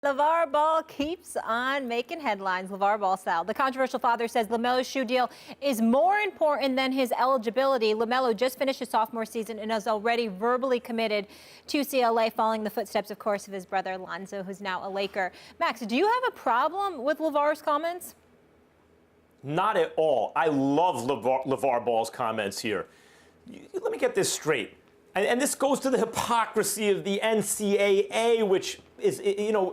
LaVar Ball keeps on making headlines, LaVar Ball style. The controversial father says LaMelo's shoe deal is more important than his eligibility. LaMelo just finished his sophomore season and is already verbally committed to UCLA, following the footsteps, of course, of his brother Lonzo, who's now a Laker. Max, do you have a problem with LaVar's comments? Not at all. I love LaVar Ball's comments here. Let me get this straight. And this goes to the hypocrisy of the NCAA, which is,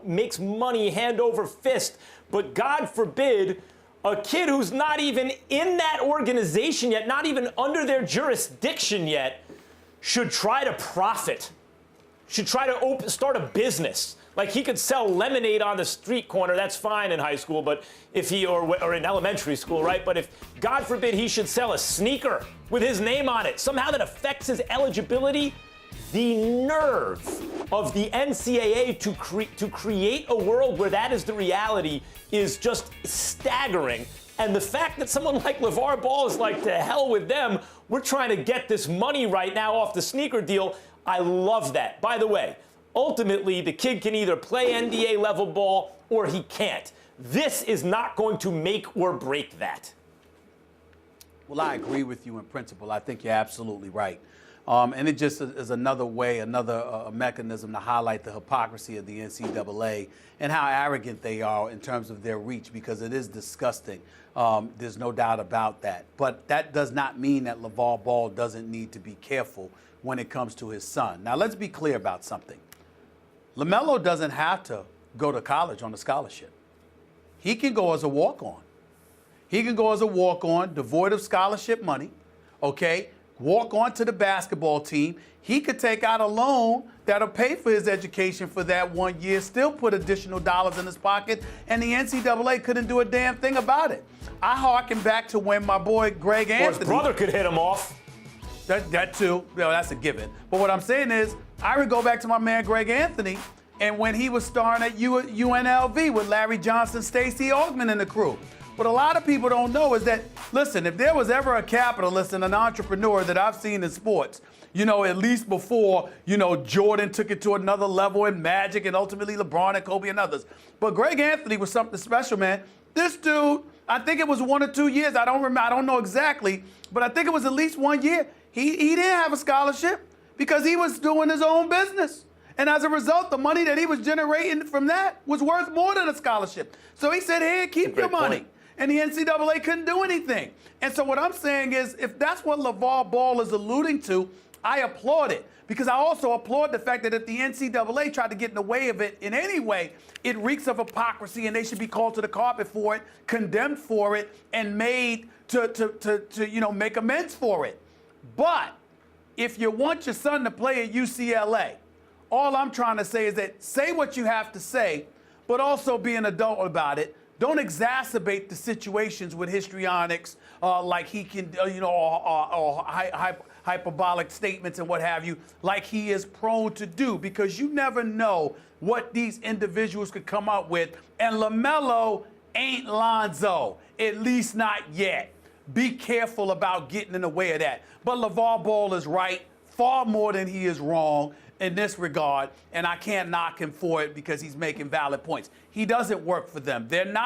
makes money hand over fist. But God forbid a kid who's not even in that organization yet, not even under their jurisdiction yet, should try to profit, should try to start a business. Like, he could sell lemonade on the street corner, that's fine in high school, but if he, or in elementary school, right? But if, God forbid, he should sell a sneaker with his name on it, somehow that affects his eligibility, the nerve of the NCAA to create a world where that is the reality is just staggering. And the fact that someone like LaVar Ball is like, to hell with them, we're trying to get this money right now off the sneaker deal, I love that. By the way, ultimately, the kid can either play NBA level ball or he can't. This is not going to make or break that. Well, I agree with you in principle. I think you're absolutely right. And it just is another way, another mechanism to highlight the hypocrisy of the NCAA and how arrogant they are in terms of their reach, because it is disgusting. There's no doubt about that. But that does not mean that LaVar Ball doesn't need to be careful when it comes to his son. Now, let's be clear about something. LaMelo doesn't have to go to college on a scholarship. He can go as a walk-on. He can go as a walk-on, devoid of scholarship money, okay? Walk on to the basketball team. He could take out a loan that'll pay for his education for that 1 year, still put additional dollars in his pocket, and the NCAA couldn't do a damn thing about it. I harken back to when my boy Greg Anthony— Or his brother could hit him off. That too, that's a given. But what I'm saying is, I would go back to my man Greg Anthony, and when he was starring at UNLV with Larry Johnson, Stacey Augmon, and the crew. What a lot of people don't know is that, listen, if there was ever a capitalist and an entrepreneur that I've seen in sports, at least before, Jordan took it to another level, and Magic, and ultimately LeBron and Kobe and others. But Greg Anthony was something special, man. This dude, I think it was 1 or 2 years. I don't remember. I don't know exactly, but I think it was at least 1 year. He didn't have a scholarship because he was doing his own business. And as a result, the money that he was generating from that was worth more than a scholarship. So he said, hey, keep your money. Point. And the NCAA couldn't do anything. And so what I'm saying is, if that's what LaVar Ball is alluding to, I applaud it. Because I also applaud the fact that if the NCAA tried to get in the way of it in any way, it reeks of hypocrisy, and they should be called to the carpet for it, condemned for it, and made to make amends for it. But if you want your son to play at UCLA, all I'm trying to say is that say what you have to say, but also be an adult about it. Don't exacerbate the situations with histrionics, like he can, or hyperbolic statements and what have you, like he is prone to do, because you never know what these individuals could come up with. And LaMelo ain't Lonzo, at least not yet. Be careful about getting in the way of that. But LaVar Ball is right far more than he is wrong in this regard, and I can't knock him for it because he's making valid points. He doesn't work for them. They're not